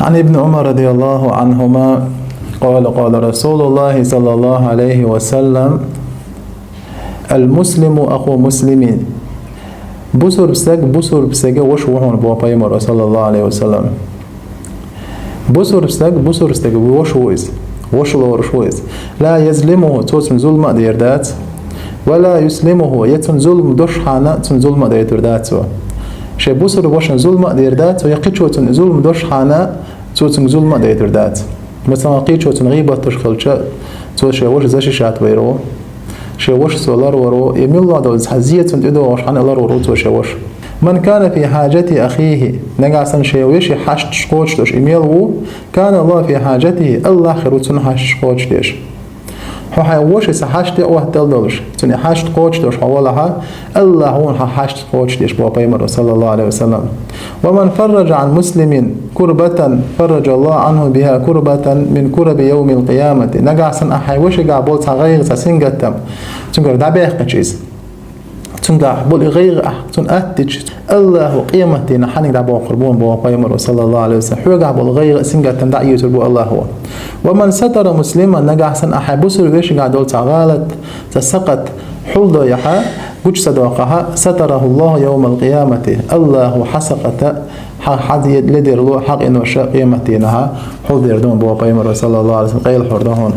عن ابن عمر رضي الله عنهما قال قال رسول الله صلى الله عليه وسلم المسلم أخو مسلمين بسر بسك وش وحون بوا پیغمبر صلى الله عليه وسلم بسر بسك وش ويز وش لورش ويز لا يظلمه توسم ظلم ديردات ولا يسلمه يتن ظلم دوش حانا تن ظلم ديردات شي بسر وشن ظلم ديردات ويقيتشو تن ظلم دوش حانا توسم ظلم ديردات مثلا قيتشو تن غيبة تشخلشا تو شي وش زاشي شات ويرو شي وش سولار ورو يميل الله دوز حزية تندو وش عن الله ورو تو شي وش من كان في حاجة أخيه نقاسن شي ويشي حشت شقوش دوش إميل كان الله في حاجته الله خيرو تن حشت شقوش ديش هو حي وش سحشت أوه دلدلش تن حشت قوش دوش حوالها الله هون حشت قوش ديش بوا بيمر صلى الله عليه وسلم ومن فرج عن مسلم كربة فرج الله عنه بها كربة من كرب يوم القيامة نقاسن أحي وش قابل تغير تسنقتم تنقر دعبه قجيز تنقع بول غير تنأتج الله قيمتي نحن دعبه قربون بوا بيمر صلى الله عليه وسلم حوق بول غير سنقتم دعيه تربو الله هو ومن ستر مسلما نقاسن أحي بسر وش قادول تغالت تسقط حلد يحا قج صداقها ستره الله يوم القيامة الله حسقت حد لدر له حق إنه قيمتينها حضر دون بوا بيمر صلى الله عليه وسلم قيل حردهون